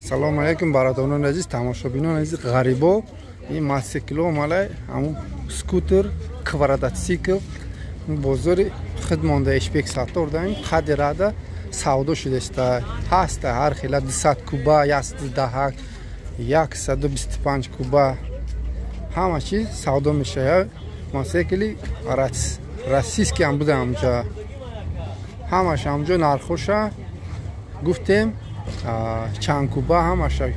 Салому алейкум бародарони азиз, тамошобинон азиз, ғарибо ин мотоцикло малай ҳамун скутер квадротсикл бозори хидмонда эшбек сатор даим қади рада савдо шудеста ҳаста ҳар хела 200 куба 110 125 куба ҳама чиз савдо мешавад. мотоцикли российский ҳам буда ҳамҷа ҳамаш ҳамҷо нархоша гуфтем чанд куба ҳамаша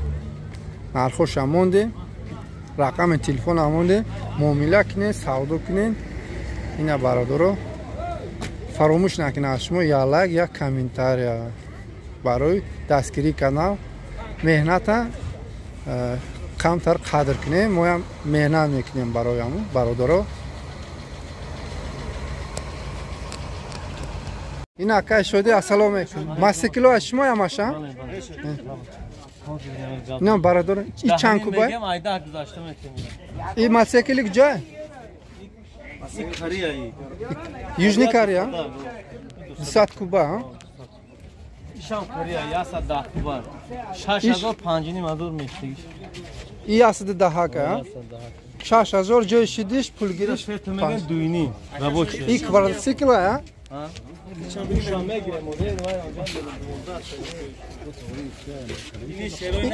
нархоша мондем, рақами телефон мондем, муомила кинен, савдо кинен. ина бародаро фаромӯш накунед шумо як як комментария барои дастгирии канал меҳната камтар қадр кинем. мо ҳам меҳнат мекунем барои ҳамон бародаро. ин акай шуди. ассалому алейкум. мотоцикло аз шумо ҳамаша? ина бародаро ин чанд куба? ин мотоцикли куҷои? Южный Корея? 200 куба? Шам Корея, 110 куба. 6500 мазур мештагиш. И 110 ка? 6000 ҷои шидиш пул гириш. Фето меган дуйни, рабочий. И квадроцикл а?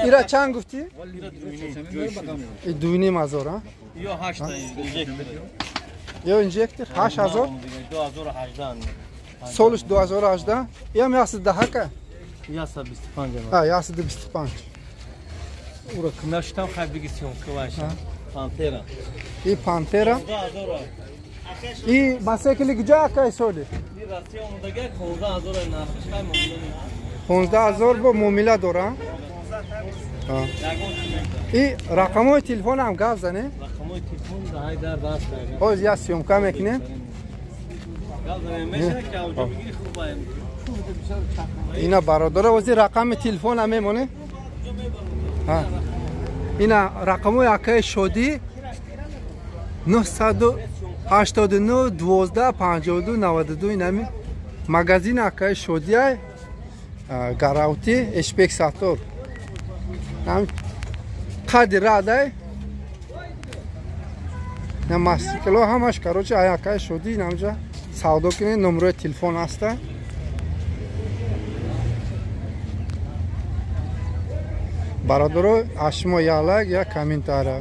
Ира чанд гуфти? И дуйни мазур а? Ё 8 инжектор. Ё инжектор 8000? 2018. Солиш 2018? Ям 110 ка? 125. А, 125. Ура кнаштам хабиги сёмка ваша. Пантера. И пантера? И мотоцикли куҷа акай соли? И Россия омадага 15000 нархшай муомила. 15000 бо муомила дора? И рақамои телефон ҳам гап зане? Рақамои телефон дар даст дорем. Ҳозир я сёмка мекунем. Гап зане мешава ки авҷо бигири хубаем. ина бародаро ҳозир рақами телефон ҳам мемоне? ҳа. ина рақамои акаи шодӣ 989 12 52 92 инами магазин акаи шодиай гараути эшбек сатор ҳам қади радай на мотоцикло ҳамаш короче акаи шодӣ инамҷа савдо кинед. номерои телефон ҳаста. бародаро аз шумо як комментария